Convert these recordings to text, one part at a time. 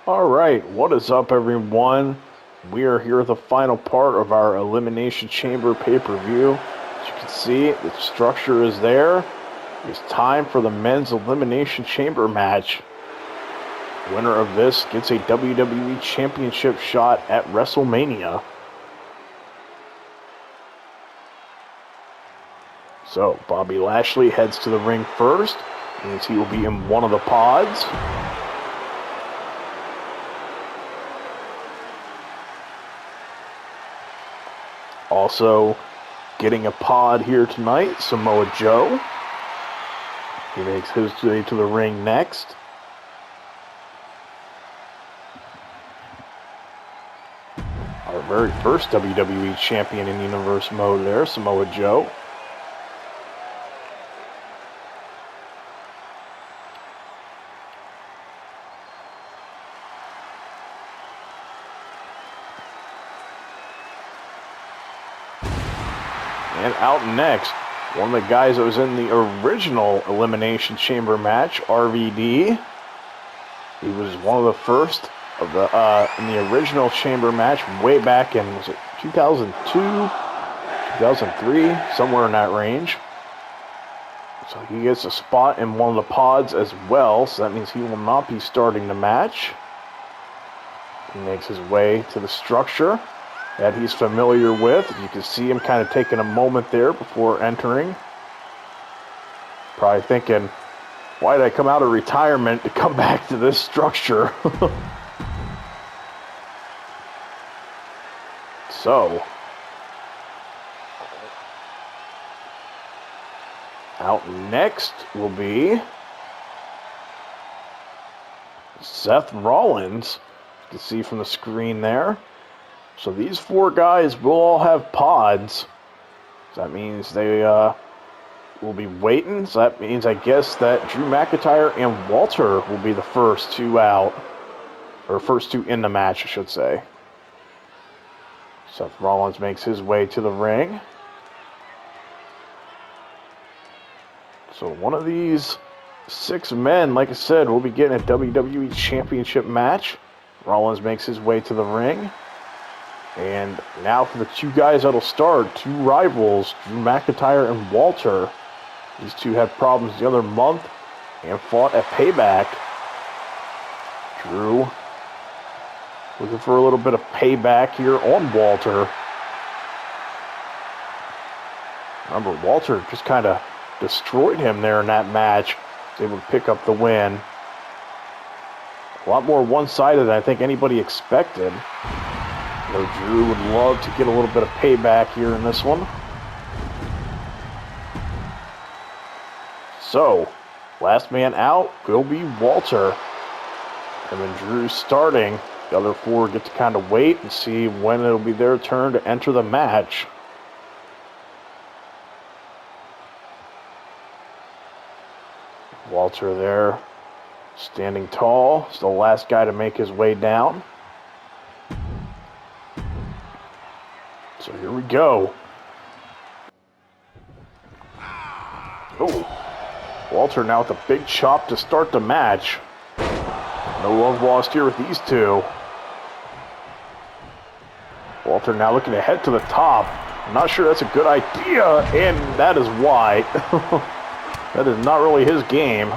Alright, what is up everyone? We are here at the final part of our Elimination Chamber pay-per-view. As you can see, the structure is there. It's time for the men's Elimination Chamber match. The winner of this gets a WWE Championship shot at Wrestlemania. So, Bobby Lashley heads to the ring first. Means he will be in one of the pods. Also, getting a pod here tonight, Samoa Joe. He makes his way to the ring next. Our very first WWE Champion in Universe mode there, Samoa Joe. And out next, one of the guys that was in the original Elimination Chamber match, RVD. He was one of the first of the in the original Chamber match way back in, was it 2002, 2003, somewhere in that range. So he gets a spot in one of the pods as well, so that means he will not be starting the match. He makes his way to the structure that he's familiar with. You can see him kind of taking a moment there before entering. Probably thinking, why did I come out of retirement to come back to this structure? So, out next will be Seth Rollins. You can see from the screen there. So these four guys will all have pods. So that means they will be waiting. So that means, I guess, that Drew McIntyre and Walter will be the first two out. Or first two in the match, I should say. Seth Rollins makes his way to the ring. So one of these 6 men, like I said, will be getting a WWE Championship match. Rollins makes his way to the ring. And now for the two guys that'll start, two rivals, Drew McIntyre and Walter. These two had problems the other month and fought at Payback. Drew looking for a little bit of payback here on Walter. Remember, Walter just kind of destroyed him there in that match. Was able to pick up the win. A lot more one-sided than I think anybody expected. Drew would love to get a little bit of payback here in this one. So, last man out will be Walter. And then Drew starting. The other 4 get to kind of wait and see when it'll be their turn to enter the match. Walter there, standing tall. He's the last guy to make his way down. So here we go. Oh, Walter now with a big chop to start the match. No love lost here with these two. Walter now looking to head to the top. I'm not sure that's a good idea, and that is why. That is not really his game.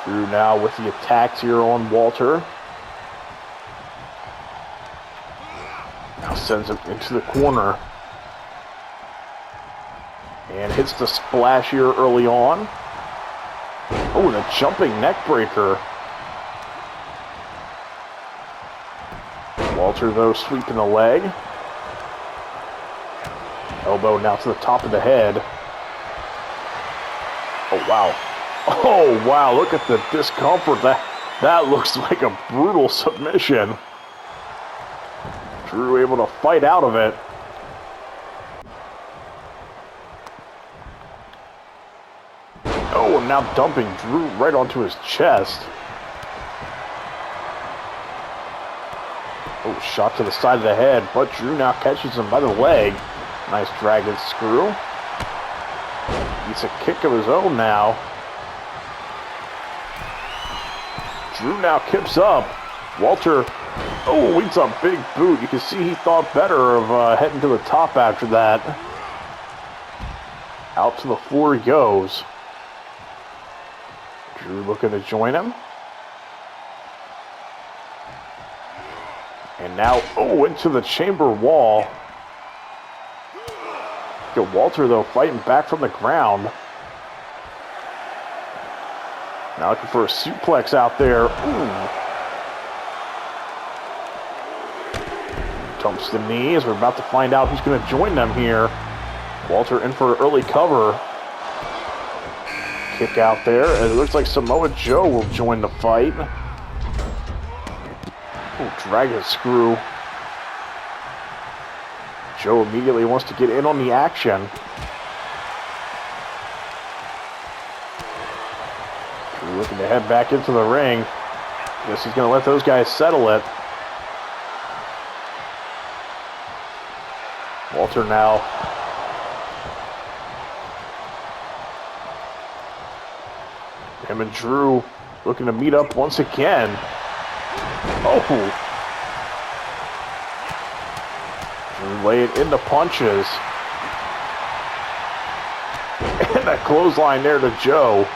Drew now with the attacks here on Walter. Now sends him into the corner. And hits the splash here early on. Oh, and a jumping neck breaker. Walter, though, sweeping the leg. Elbow now to the top of the head. Oh, wow. Oh, wow, look at the discomfort. That looks like a brutal submission. Drew able to fight out of it. Oh, and now dumping Drew right onto his chest. Oh, shot to the side of the head, but Drew now catches him by the leg. Nice dragon screw. He's a kick of his own now. Drew now kips up. Walter, oh, eats a big boot. You can see he thought better of heading to the top after that. Out to the floor he goes. Drew looking to join him. And now, oh, into the chamber wall. Good Walter, though, fighting back from the ground. Now looking for a suplex out there. Ooh. Dumps the knee as we're about to find out who's going to join them here. Walter in for an early cover. Kick out there. And it looks like Samoa Joe will join the fight. Oh, dragon screw. Joe immediately wants to get in on the action. Drew looking to head back into the ring. Guess he's going to let those guys settle it. Walter now. Him and Drew looking to meet up once again. Oh! Drew laying into punches. And that clothesline there to Joe.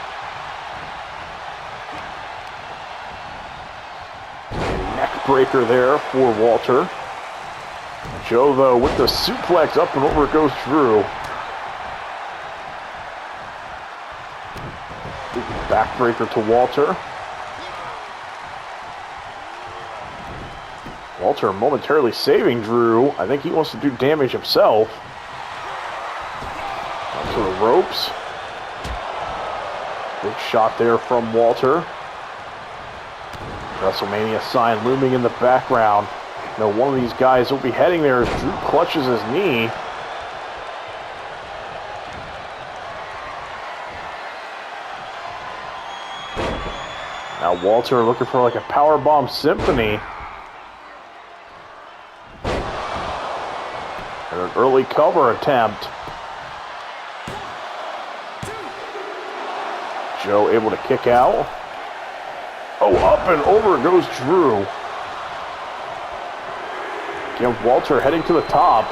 And neck breaker there for Walter. Joe, though, with the suplex up and over goes Drew. Backbreaker to Walter. Walter momentarily saving Drew. I think he wants to do damage himself. Up to the ropes. Big shot there from Walter. Wrestlemania sign looming in the background. Now one of these guys will be heading there as Drew clutches his knee. Now Walter looking for like a powerbomb symphony. And an early cover attempt. Joe able to kick out. Oh, up and over goes Drew. Again, Walter heading to the top.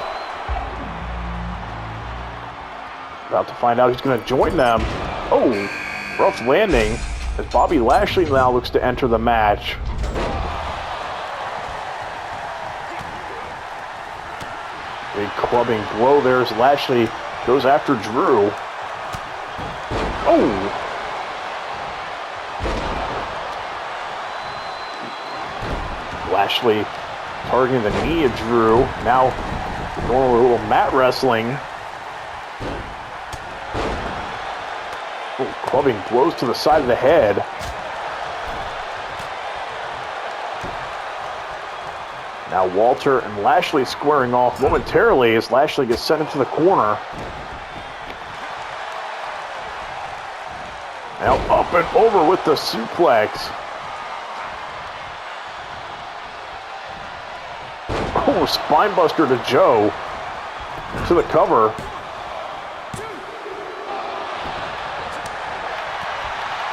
About to find out who's going to join them. Oh, rough landing as Bobby Lashley now looks to enter the match. Big clubbing blow there as Lashley goes after Drew. Oh! Lashley targeting the knee of Drew. Now going a little mat wrestling. Oh, clubbing blows to the side of the head. Now Walter and Lashley squaring off momentarily as Lashley gets sent into the corner. Now up and over with the suplex. Oh, spinebuster to Joe. To the cover.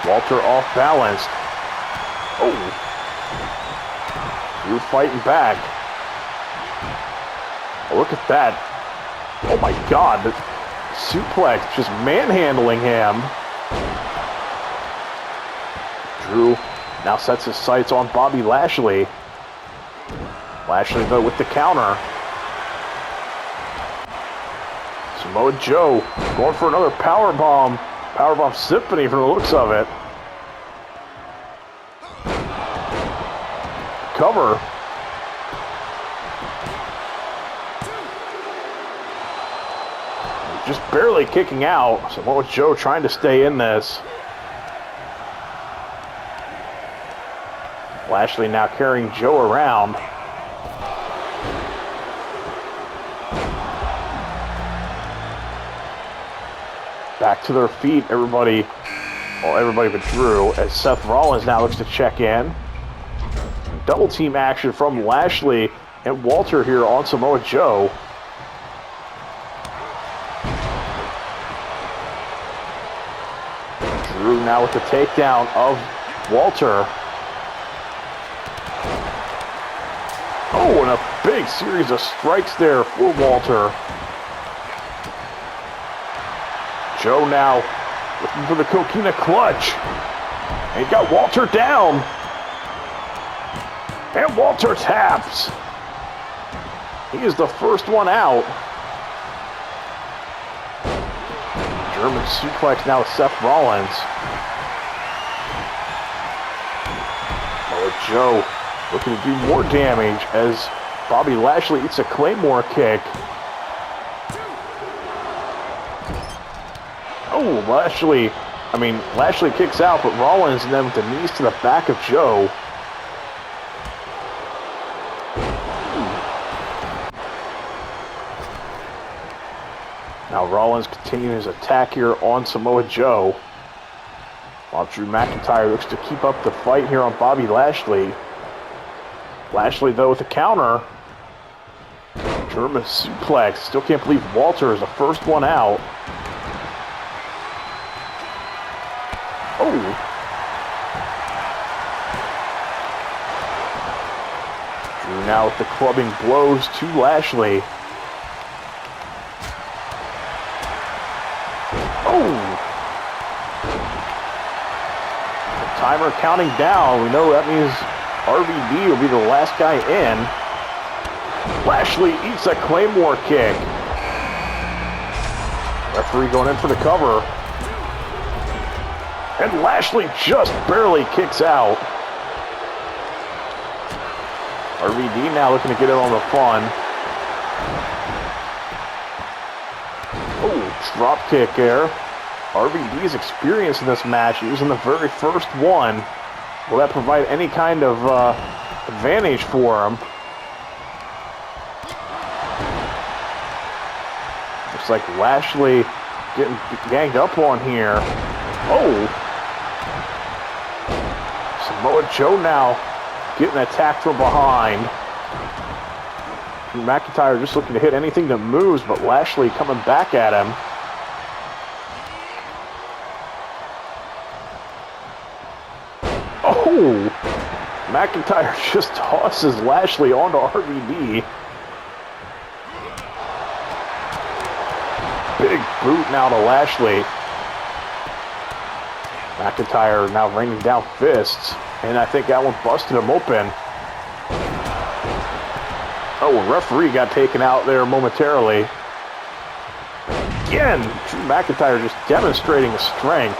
Walter off balanced. Oh. Drew fighting back. Oh, look at that. Oh my God. The suplex just manhandling him. Drew now sets his sights on Bobby Lashley. Lashley, though, with the counter. Samoa Joe going for another powerbomb. Powerbomb symphony from the looks of it. Cover. Just barely kicking out. Samoa Joe trying to stay in this. Lashley now carrying Joe around. Back to their feet, everybody. Well, everybody but Drew, as Seth Rollins now looks to check in. Double team action from Lashley and Walter here on Samoa Joe. Drew now with the takedown of Walter. Oh, and a big series of strikes there for Walter. Joe now looking for the Coquina clutch. And he got Walter down. And Walter taps. He is the first one out. German suplex now with Seth Rollins. Oh, Joe looking to do more damage as Bobby Lashley eats a Claymore kick. Oh, Lashley kicks out, but Rollins and then with the knees to the back of Joe. Now Rollins continues his attack here on Samoa Joe. While Drew McIntyre looks to keep up the fight here on Bobby Lashley. Lashley, though, with a counter. German suplex. Still can't believe Walter is the first one out. Oh. Drew now with the clubbing blows to Lashley. Oh. The timer counting down. We know that means RVD will be the last guy in. Lashley eats a Claymore kick. Referee going in for the cover. And Lashley just barely kicks out. RVD now looking to get in on the fun. Oh, drop kick there. RVD's experience in this match. He was in the very first one. Will that provide any kind of advantage for him? Looks like Lashley getting ganged up on here. Oh! Samoa Joe now getting attacked from behind. Drew McIntyre just looking to hit anything that moves, but Lashley coming back at him. Oh! McIntyre just tosses Lashley onto RVD. Big boot now to Lashley. McIntyre now raining down fists. And I think that one busted him open. Oh, a referee got taken out there momentarily. Again, Drew McIntyre just demonstrating his strength.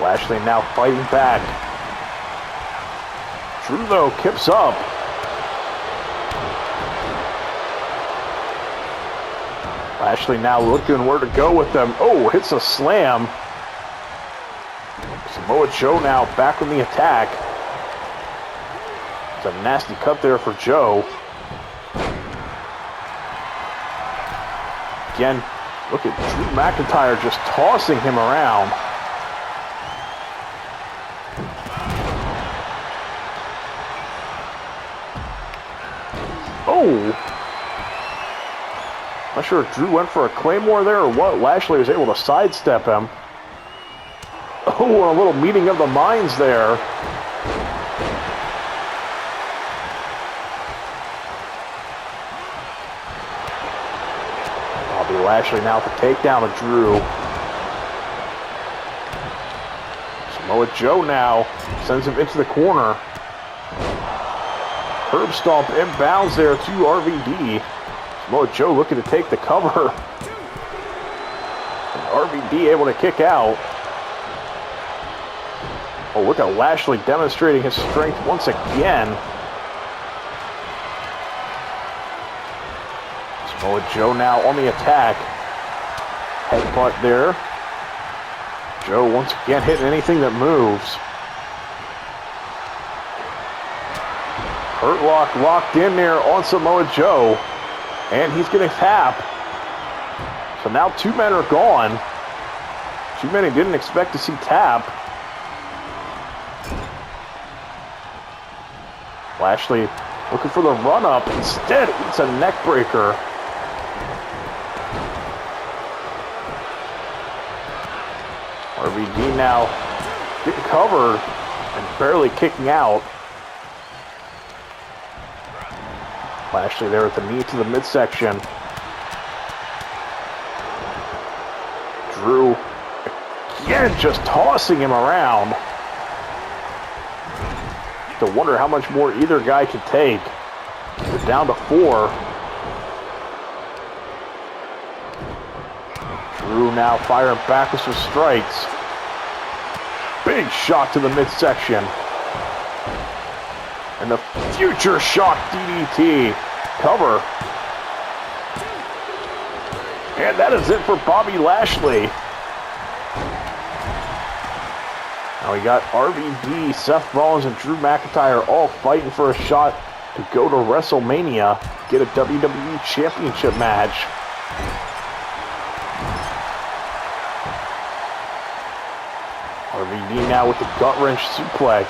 Lashley now fighting back. Drew, though, kips up. Lashley now looking where to go with them. Oh, hits a slam. Samoa Joe now back on the attack. It's a nasty cut there for Joe. Again, look at Drew McIntyre just tossing him around. Oh! Not sure if Drew went for a Claymore there or what. Lashley was able to sidestep him. Oh, a little meeting of the minds there. Bobby Lashley now with the takedown of Drew. Samoa Joe now sends him into the corner. Curb stomp inbounds there to RVD. Samoa Joe looking to take the cover. And RVD able to kick out. Oh, look at Lashley demonstrating his strength once again. Samoa Joe now on the attack. Headbutt there. Joe once again hitting anything that moves. Hurt Lock locked in there on Samoa Joe. And he's going to tap. So now two men are gone. Too many didn't expect to see tap. Lashley looking for the run-up. Instead, it's a neck breaker. RVD now getting covered and barely kicking out. Lashley there with the knee to the midsection. Drew again just tossing him around. To wonder how much more either guy can take. They're down to 4. Drew now firing back with some strikes. Big shot to the midsection. And the future shock DDT. Cover. And that is it for Bobby Lashley. Now we got RVD, Seth Rollins, and Drew McIntyre all fighting for a shot to go to WrestleMania, get a WWE Championship match. RVD now with the gut-wrench suplex.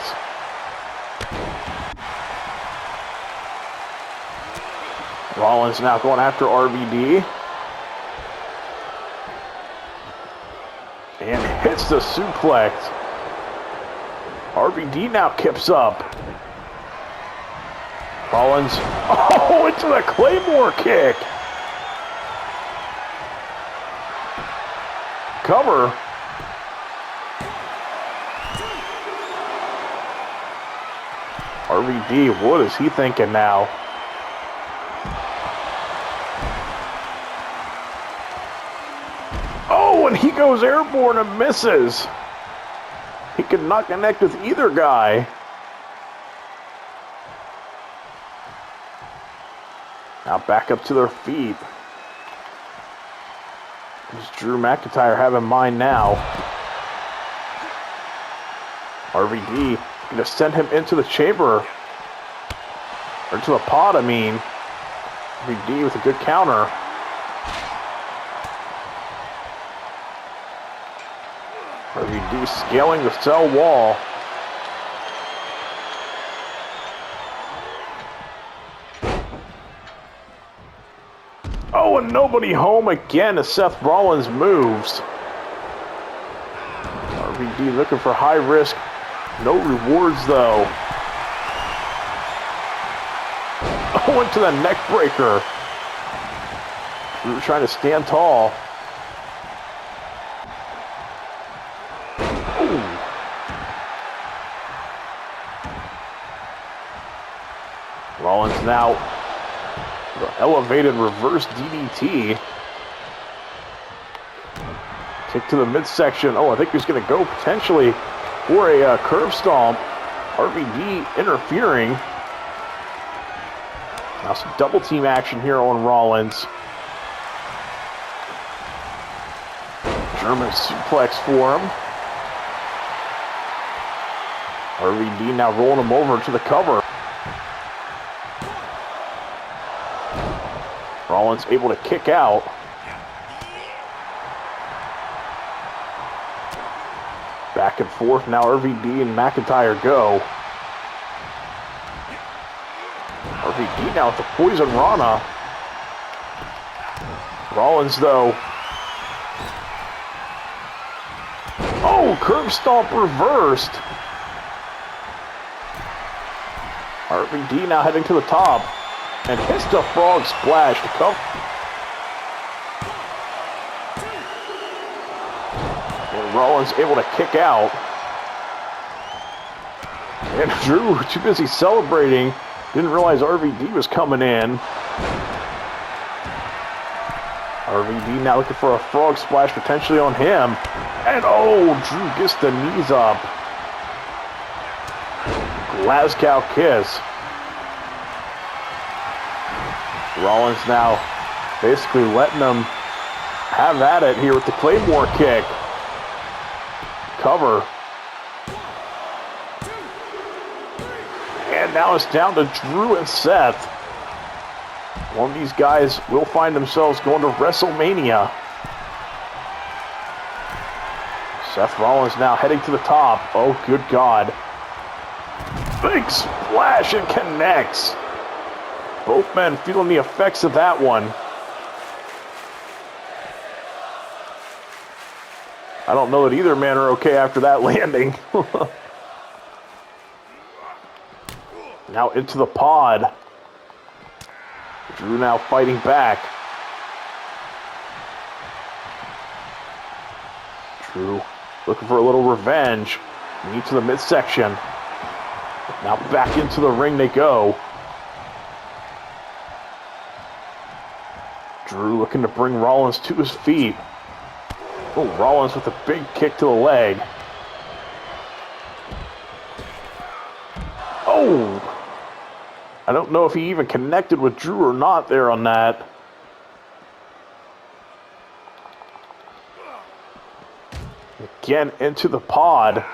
Rollins now going after RVD. And hits the suplex. RVD now kips up. Rollins, oh, into the Claymore kick. Cover. RVD, what is he thinking now? Oh, and he goes airborne and misses. He could not connect with either guy. Now back up to their feet. Does Drew McIntyre have in mind now? RVD going to send him into the chamber. Or to the pod, I mean. RVD with a good counter. RVD scaling the cell wall. Oh, and nobody home again as Seth Rollins moves. RVD looking for high risk. No rewards, though. Oh, into the neck breaker. Drew trying to stand tall. Rollins now the elevated reverse DDT. Kick to the midsection. Oh, I think he's going to go potentially for a curb stomp. RVD interfering. Now some double team action here on Rollins. German suplex for him. RVD now rolling him over to the cover. Rollins able to kick out. Back and forth now RVD and McIntyre go. RVD now with the poison Rana. Rollins though. Oh, curb stomp reversed. RVD now heading to the top. And hits the frog splash to cover. And Rollins able to kick out. And Drew, too busy celebrating, didn't realize RVD was coming in. RVD now looking for a frog splash potentially on him. And oh, Drew gets the knees up. Glasgow kiss. Rollins now basically letting them have at it here with the Claymore kick. Cover. And now it's down to Drew and Seth. One of these guys will find themselves going to WrestleMania. Seth Rollins now heading to the top. Oh, good God. Big splash and connects. Both men feeling the effects of that one. I don't know that either man are okay after that landing. Now into the pod. Drew now fighting back. Drew looking for a little revenge. Knee to the midsection. Now back into the ring they go. Drew looking to bring Rollins to his feet. Oh, Rollins with a big kick to the leg. Oh! I don't know if he even connected with Drew or not there on that. Again into the pod.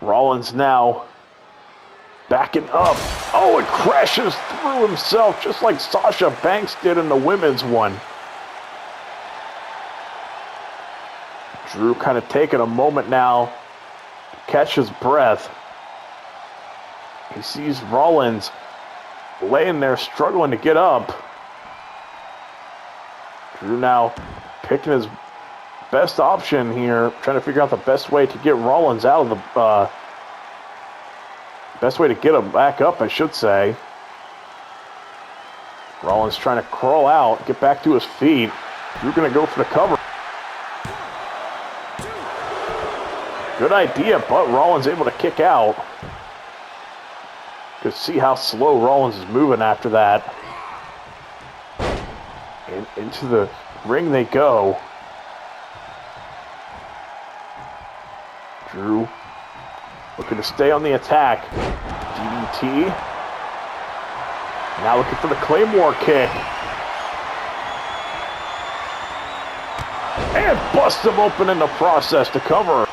Rollins now backing up. Oh, it crashes through himself just like Sasha Banks did in the women's one. Drew kind of taking a moment now to catch his breath. He sees Rollins laying there struggling to get up. Drew now picking his best option here, trying to figure out the best way to get Rollins out of the... best way to get him back up, I should say. Rollins trying to crawl out, get back to his feet. Drew going to go for the cover. Good idea, but Rollins able to kick out. Could see how slow Rollins is moving after that. And into the ring they go. Drew looking to stay on the attack. DDT. Now looking for the Claymore kick. And bust him open in the process to cover.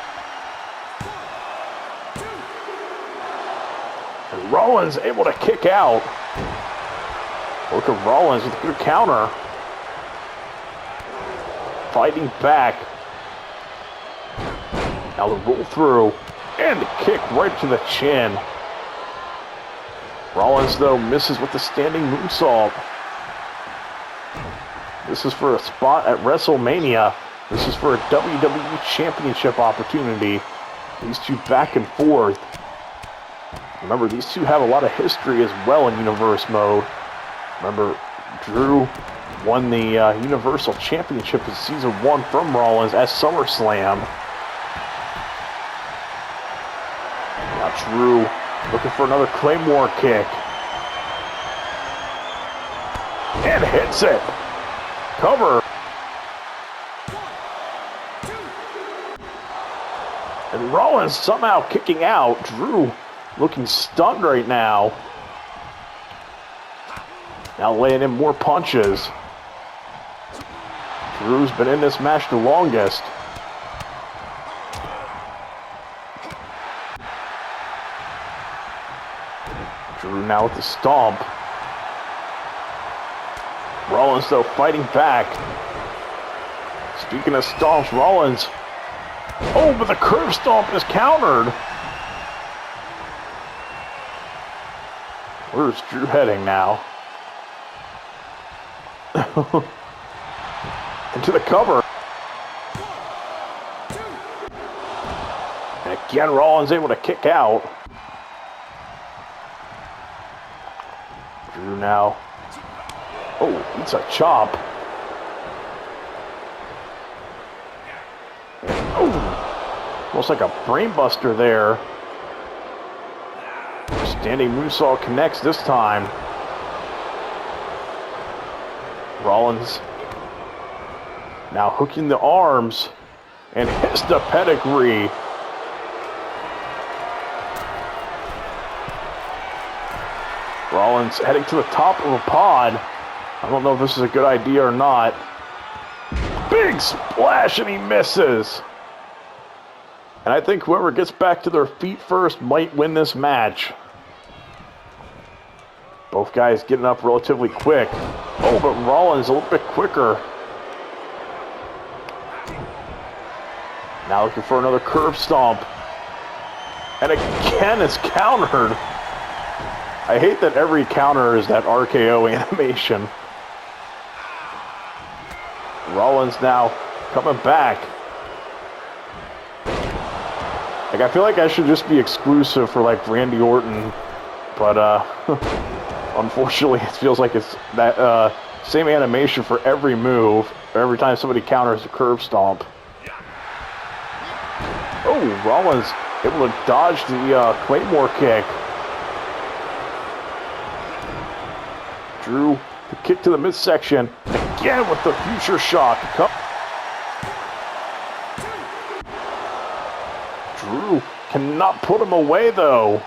And Rollins able to kick out. Look at Rollins with a good counter. Fighting back. Now the roll through. And the kick right to the chin. Rollins, though, misses with the standing moonsault. This is for a spot at WrestleMania. This is for a WWE Championship opportunity. These two back and forth. Remember, these two have a lot of history as well in Universe mode. Remember, Drew won the Universal Championship in Season 1 from Rollins at SummerSlam. Now Drew looking for another Claymore kick. And hits it. Cover. And Rollins somehow kicking out. Drew looking stunned right now. Now laying in more punches. Drew's been in this match the longest. Drew now with the stomp. Rollins, though, fighting back. Speaking of stomps, Rollins. Oh, but the curb stomp is countered. Where's Drew heading now? Into the cover. And again, Rollins able to kick out. Drew now. Oh, it's a chop. Oh, almost like a brainbuster there. Standing moonsault connects this time. Rollins now hooking the arms and hits the pedigree. Rollins heading to the top of a pod. I don't know if this is a good idea or not. Big splash and he misses. And I think whoever gets back to their feet first might win this match. Both guys getting up relatively quick. Oh, but Rollins a little bit quicker. Now looking for another curb stomp. And again, it's countered. I hate that every counter is that RKO animation. Rollins now coming back. Like, I feel like I should just be exclusive for, like, Randy Orton, but, unfortunately, it feels like it's that, same animation for every move, every time somebody counters a curb stomp. Oh, Rollins able to dodge the, Claymore kick. Drew, the kick to the midsection, again with the future shock. Drew cannot put him away, though.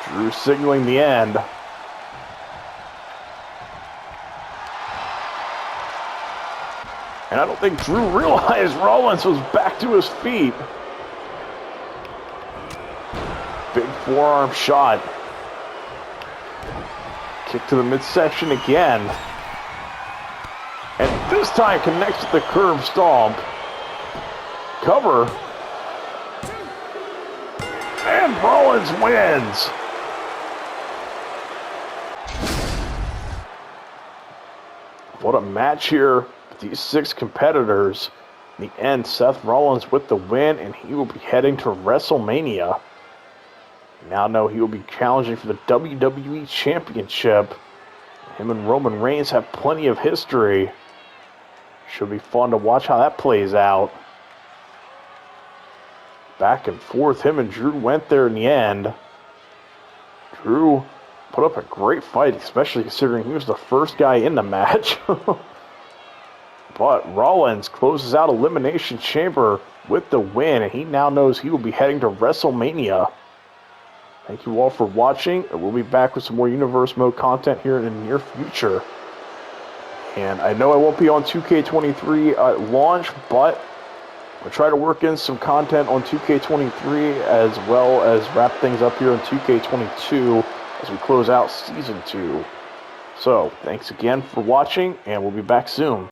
Drew signaling the end. And I don't think Drew realized Rollins was back to his feet. Big forearm shot. Kick to the midsection again. And this time connects with the curb stomp. Cover. And Rollins wins. What a match here with these 6 competitors. In the end, Seth Rollins with the win, and he will be heading to WrestleMania. We now know he will be challenging for the WWE Championship. Him and Roman Reigns have plenty of history. Should be fun to watch how that plays out. Back and forth, him and Drew went there in the end. Drew put up a great fight, especially considering he was the first guy in the match. But Rollins closes out Elimination Chamber with the win, and he now knows he will be heading to WrestleMania. Thank you all for watching, and we'll be back with some more Universe Mode content here in the near future. And I know I won't be on 2K23 at launch, but I'll try to work in some content on 2K23 as well as wrap things up here on 2K22 as we close out Season 2. So, thanks again for watching, and we'll be back soon.